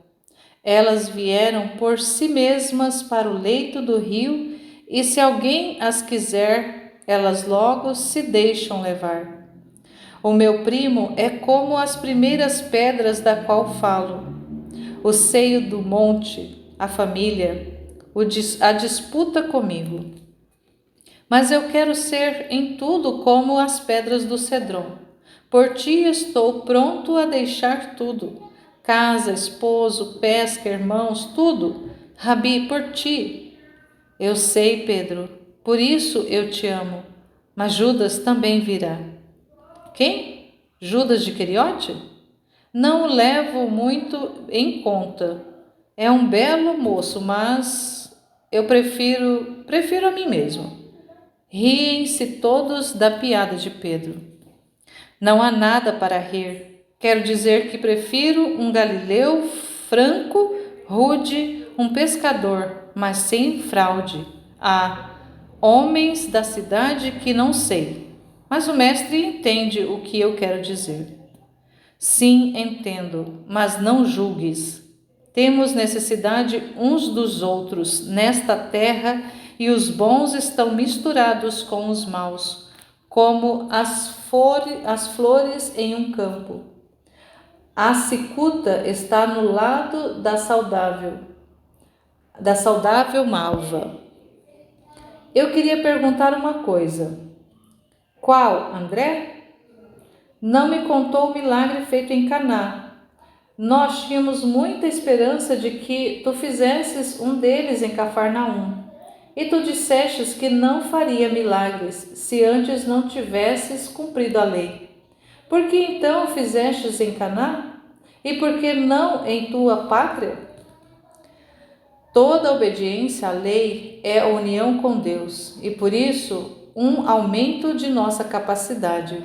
Elas vieram por si mesmas para o leito do rio, e se alguém as quiser, elas logo se deixam levar. O meu primo é como as primeiras pedras da qual falo. O seio do monte, a família, a disputa comigo. Mas eu quero ser em tudo como as pedras do Cedron. Por ti estou pronto a deixar tudo. Casa, esposo, pesca, irmãos, tudo. Rabi, por ti. Eu sei, Pedro, por isso eu te amo. Mas Judas também virá. Quem? Judas de Queriote? Não o levo muito em conta. É um belo moço, mas eu prefiro a mim mesmo. Riem-se todos da piada de Pedro. Não há nada para rir. Quero dizer que prefiro um galileu franco, rude, um pescador, mas sem fraude. Ah, homens da cidade que não sei. Mas o mestre entende o que eu quero dizer. Sim, entendo, mas não julgues. Temos necessidade uns dos outros nesta terra e os bons estão misturados com os maus, como as flores em um campo. A cicuta está no lado da saudável malva. Eu queria perguntar uma coisa. Qual, André? Não me contou o milagre feito em Caná. Nós tínhamos muita esperança de que tu fizesses um deles em Cafarnaum. E tu dissestes que não faria milagres, se antes não tivesses cumprido a lei. Por que então fizestes em Caná? E por que não em tua pátria? Toda obediência à lei é a união com Deus, e por isso um aumento de nossa capacidade.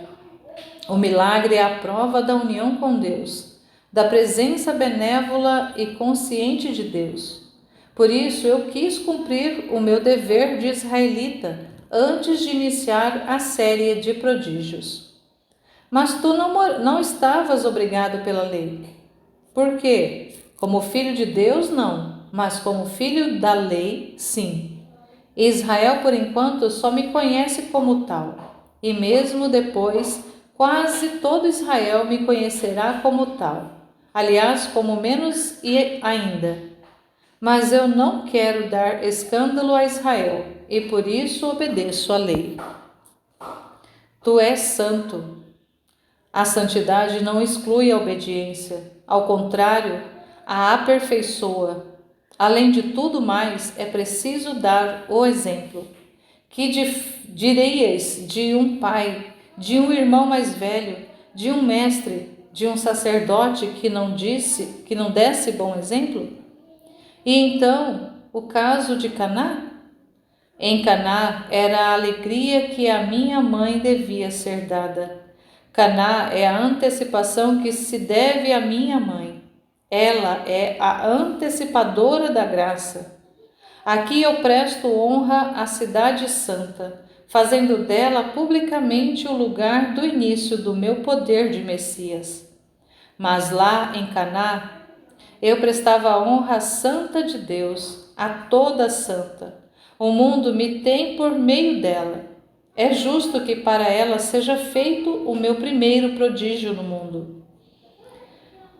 O milagre é a prova da união com Deus, da presença benévola e consciente de Deus. Por isso eu quis cumprir o meu dever de israelita antes de iniciar a série de prodígios. Mas tu não estavas obrigado pela lei. Por quê? Como filho de Deus, não, mas como filho da lei, sim. Israel, por enquanto, só me conhece como tal, e mesmo depois, quase todo Israel me conhecerá como tal. Aliás, como menos e ainda. Mas eu não quero dar escândalo a Israel, e por isso obedeço à lei. Tu és santo. A santidade não exclui a obediência, ao contrário, a aperfeiçoa. Além de tudo mais, é preciso dar o exemplo. Que direis de um pai, de um irmão mais velho, de um mestre, de um sacerdote que não desse bom exemplo? E então, o caso de Caná? Em Caná era a alegria que a minha mãe devia ser dada. Caná é a antecipação que se deve à minha mãe. Ela é a antecipadora da graça. Aqui eu presto honra à cidade santa, fazendo dela publicamente o lugar do início do meu poder de Messias. Mas lá em Caná, eu prestava honra à santa de Deus, a toda santa. O mundo me tem por meio dela. É justo que para ela seja feito o meu primeiro prodígio no mundo.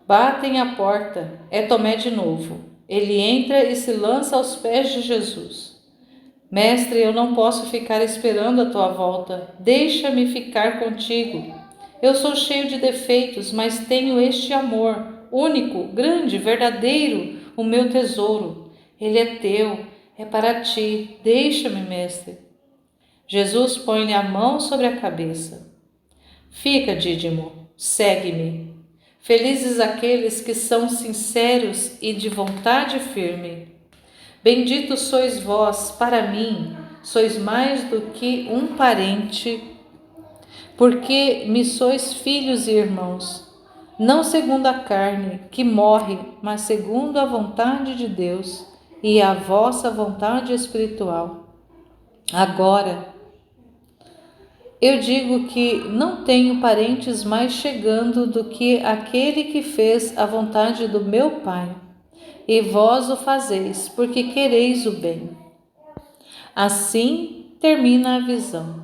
Batem à porta. É Tomé de novo. Ele entra e se lança aos pés de Jesus. Mestre, eu não posso ficar esperando a tua volta. Deixa-me ficar contigo. Eu sou cheio de defeitos, mas tenho este amor, único, grande, verdadeiro, o meu tesouro. Ele é teu, é para ti. Deixa-me, mestre. Jesus põe-lhe a mão sobre a cabeça. Fica, Dídimo, segue-me. Felizes aqueles que são sinceros e de vontade firme. Benditos sois vós, para mim, sois mais do que um parente, porque me sois filhos e irmãos, não segundo a carne, que morre, mas segundo a vontade de Deus e a vossa vontade espiritual. Agora, eu digo que não tenho parentes mais chegando do que aquele que fez a vontade do meu Pai. E vós o fazeis, porque quereis o bem. Assim termina a visão.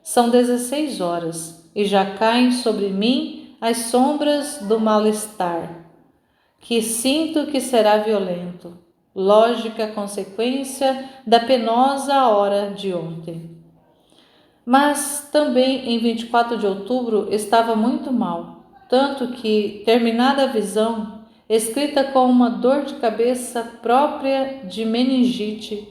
São 16 horas e já caem sobre mim as sombras do mal-estar, que sinto que será violento, lógica consequência da penosa hora de ontem. Mas também em 24 de outubro estava muito mal, tanto que, terminada a visão, escrita com uma dor de cabeça própria de meningite,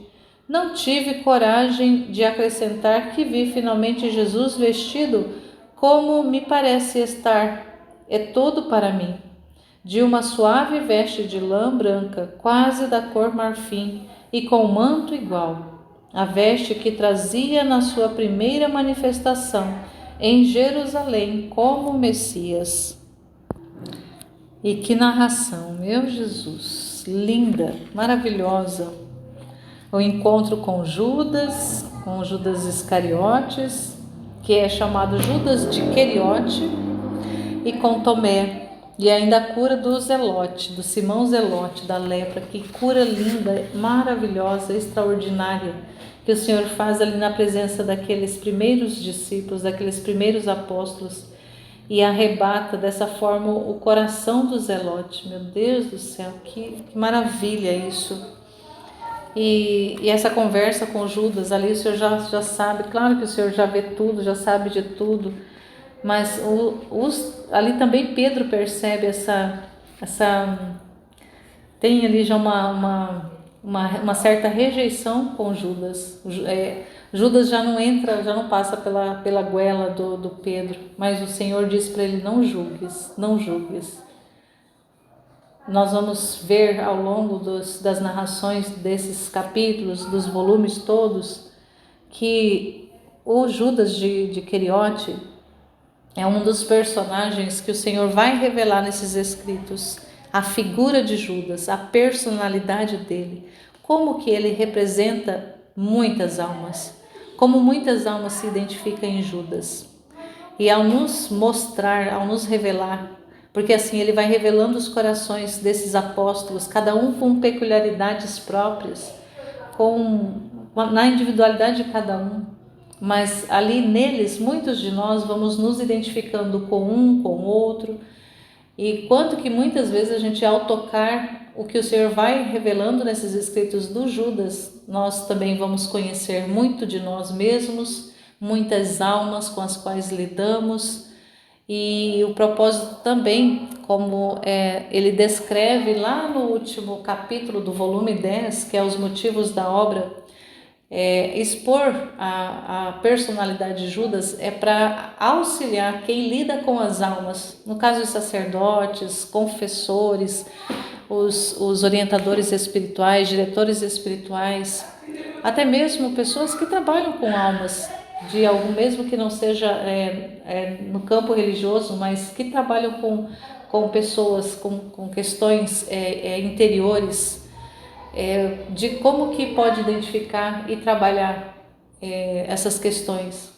não tive coragem de acrescentar que vi finalmente Jesus vestido como me parece estar. É tudo para mim. De uma suave veste de lã branca, quase da cor marfim, e com manto igual. A veste que trazia na sua primeira manifestação em Jerusalém como Messias. E que narração, meu Jesus, linda, maravilhosa. O encontro com Judas Iscariotes, que é chamado Judas de Queriote, e com Tomé, e ainda a cura do Zelote, do Simão Zelote, da lepra. Que cura linda, maravilhosa, extraordinária, que o Senhor faz ali na presença daqueles primeiros discípulos, daqueles primeiros apóstolos, e arrebata dessa forma o coração do Zelote. Meu Deus do céu, que maravilha isso! E essa conversa com Judas, ali o Senhor já sabe, claro que o Senhor já vê tudo, já sabe de tudo, mas ali também Pedro percebe tem ali já uma certa rejeição com Judas. Judas já não entra, já não passa pela goela do Pedro, mas o Senhor diz para ele: não julgues, não julgues. Nós vamos ver ao longo das narrações desses capítulos, dos volumes todos, que o Judas de Queriote é um dos personagens que o Senhor vai revelar nesses escritos. A figura de Judas, a personalidade dele, como que ele representa muitas almas, como muitas almas se identificam em Judas. E ao nos mostrar, ao nos revelar, porque assim ele vai revelando os corações desses apóstolos, cada um com peculiaridades próprias, na individualidade de cada um, mas ali neles, muitos de nós vamos nos identificando com um, com o outro, e quanto que muitas vezes a gente, ao tocar o que o Senhor vai revelando nesses escritos do Judas, nós também vamos conhecer muito de nós mesmos, muitas almas com as quais lidamos. E o propósito também, como ele descreve lá no último capítulo do volume 10, que é os motivos da obra, expor a personalidade de Judas é para auxiliar quem lida com as almas, no caso os sacerdotes, confessores, os orientadores espirituais, diretores espirituais, até mesmo pessoas que trabalham com almas, de algum, mesmo que não seja no campo religioso, mas que trabalham com pessoas, com questões interiores, de como que pode identificar e trabalhar essas questões,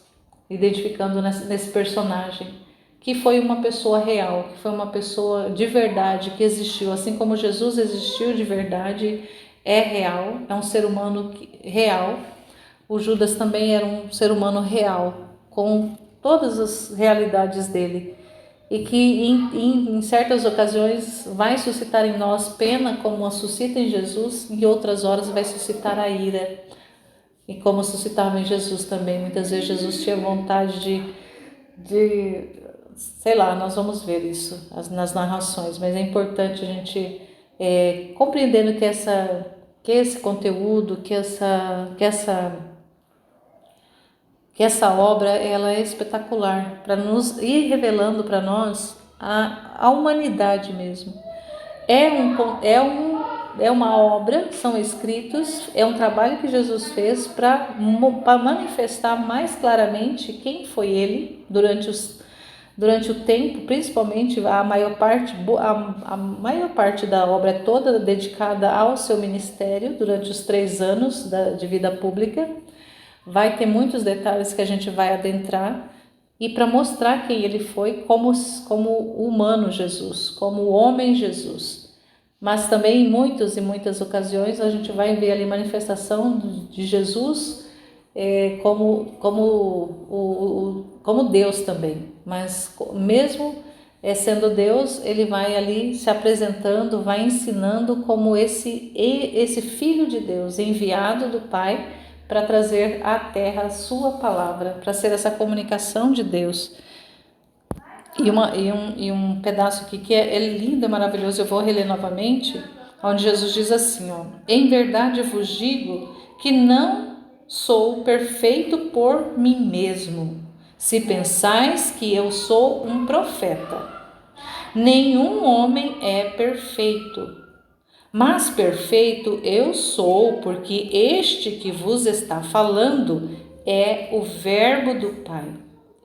identificando nesse personagem, que foi uma pessoa real, que foi uma pessoa de verdade, que existiu, assim como Jesus existiu de verdade, é real, é um ser humano real. O Judas também era um ser humano real, com todas as realidades dele, e que em certas ocasiões vai suscitar em nós pena, como a suscita em Jesus, e em outras horas vai suscitar a ira, e como suscitava em Jesus também. Muitas vezes Jesus tinha vontade de sei lá, nós vamos ver isso nas narrações, mas é importante a gente compreendendo que esse conteúdo, que essa obra ela é espetacular, para nos ir revelando para nós a humanidade mesmo. É uma obra, são escritos, é um trabalho que Jesus fez para manifestar mais claramente quem foi ele durante o tempo, principalmente a maior parte da obra é toda dedicada ao seu ministério durante os 3 anos de vida pública, Vai ter muitos detalhes que a gente vai adentrar e para mostrar quem ele foi como o humano Jesus, como o homem Jesus. Mas também em muitas ocasiões a gente vai ver ali manifestação de Jesus como Deus também. Mas mesmo sendo Deus, ele vai ali se apresentando, vai ensinando como esse Filho de Deus, enviado do Pai para trazer à terra a sua palavra, para ser essa comunicação de Deus. E um pedaço aqui que é lindo, é maravilhoso, eu vou reler novamente, onde Jesus diz assim, ó: em verdade vos digo que não sou perfeito por mim mesmo, se pensais que eu sou um profeta. Nenhum homem é perfeito, mas perfeito eu sou, porque este que vos está falando é o Verbo do Pai.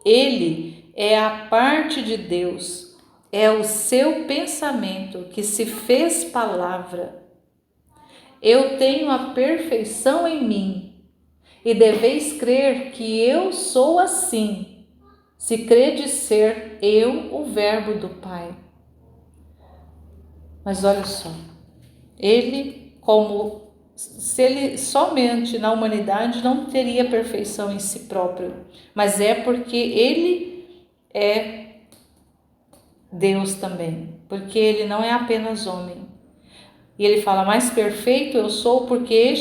Ele é a parte de Deus, é o seu pensamento que se fez palavra. Eu tenho a perfeição em mim, e deveis crer que eu sou assim, se credes ser eu o Verbo do Pai. Mas olha só, ele, como se ele somente na humanidade não teria perfeição em si próprio, mas é porque ele é Deus também, porque ele não é apenas homem. E ele fala: mais perfeito eu sou porque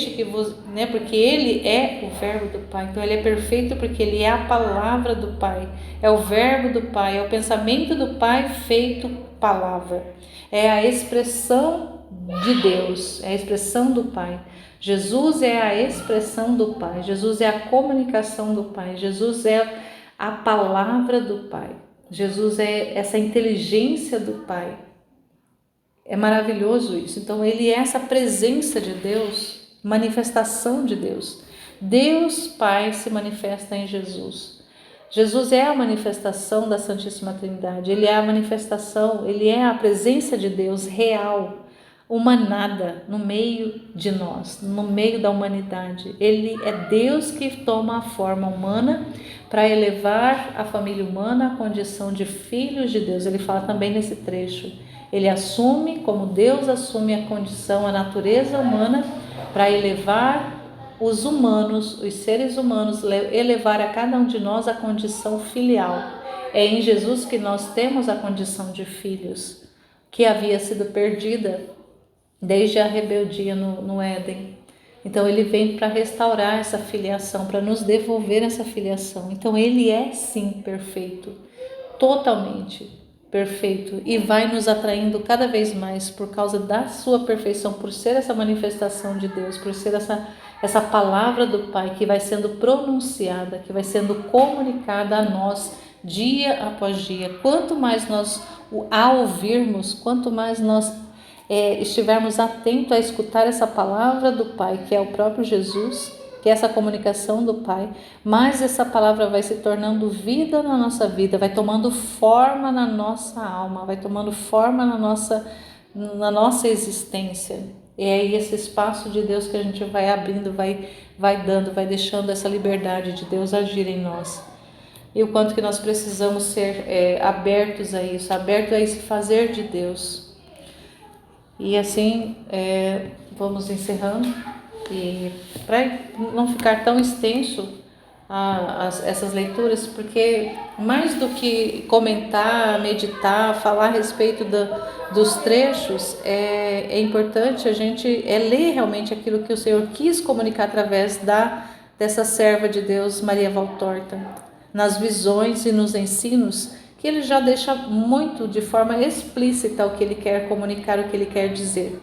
porque ele é o Verbo do Pai. Então ele é perfeito porque ele é a palavra do Pai, é o Verbo do Pai, é o pensamento do Pai feito palavra, é a expressão de Deus, é a expressão do Pai. Jesus é a expressão do Pai, Jesus é a comunicação do Pai, Jesus é a palavra do Pai, Jesus é essa inteligência do Pai. É maravilhoso isso. Então ele é essa presença de Deus, manifestação de Deus. Deus Pai se manifesta em Jesus. Jesus é a manifestação da Santíssima Trindade. Ele é a manifestação, ele é a presença de Deus real, humanada no meio de nós, no meio da humanidade. Ele é Deus que toma a forma humana para elevar a família humana à condição de filhos de Deus. Ele fala também nesse trecho. Ele assume, como Deus assume a condição, a natureza humana, para elevar os humanos, os seres humanos, elevar a cada um de nós a condição filial. É em Jesus que nós temos a condição de filhos, que havia sido perdida desde a rebeldia no Éden. Então ele vem para restaurar essa filiação, para nos devolver essa filiação. Então ele é sim perfeito, totalmente perfeito, e vai nos atraindo cada vez mais por causa da sua perfeição, por ser essa manifestação de Deus, por ser essa palavra do Pai que vai sendo pronunciada, que vai sendo comunicada a nós dia após dia. Quanto mais nós a ouvirmos, quanto mais nós estivermos atentos a escutar essa palavra do Pai, que é o próprio Jesus, que é essa comunicação do Pai, mais essa palavra vai se tornando vida na nossa vida, vai tomando forma na nossa alma, vai tomando forma na nossa existência. E é aí esse espaço de Deus que a gente vai abrindo, vai dando, vai deixando essa liberdade de Deus agir em nós. E o quanto que nós precisamos ser abertos a isso, abertos a esse fazer de Deus. E assim vamos encerrando. E para não ficar tão extenso essas leituras, porque mais do que comentar, meditar, falar a respeito dos trechos, é importante a gente ler realmente aquilo que o Senhor quis comunicar através dessa serva de Deus, Maria Valtorta, nas visões e nos ensinos, que ele já deixa muito de forma explícita o que ele quer comunicar, o que ele quer dizer.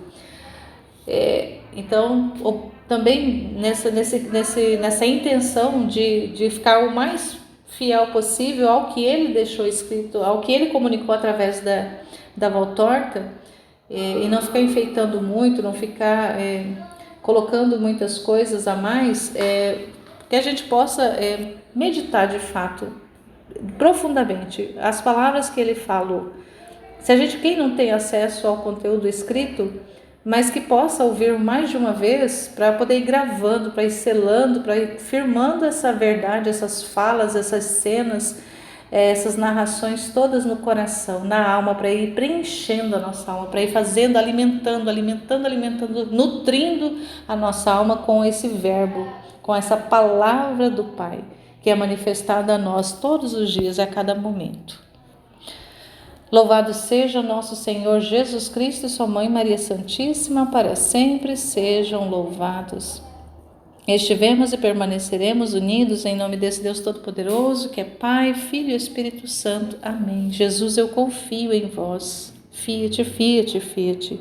Então, também nessa intenção de ficar o mais fiel possível ao que ele deixou escrito, ao que ele comunicou através da Valtorta, e não ficar enfeitando muito, não ficar colocando muitas coisas a mais, que a gente possa meditar de fato, profundamente, as palavras que ele falou. Quem não tem acesso ao conteúdo escrito, mas que possa ouvir mais de uma vez para poder ir gravando, para ir selando, para ir firmando essa verdade, essas falas, essas cenas, essas narrações todas no coração, na alma, para ir preenchendo a nossa alma, para ir fazendo, alimentando, nutrindo a nossa alma com esse verbo, com essa palavra do Pai, que é manifestada a nós todos os dias, a cada momento. Louvado seja nosso Senhor Jesus Cristo e sua Mãe Maria Santíssima, para sempre sejam louvados. Estivemos e permaneceremos unidos em nome desse Deus Todo-Poderoso, que é Pai, Filho e Espírito Santo. Amém. Jesus, eu confio em vós. Fiat, fiat, fiat.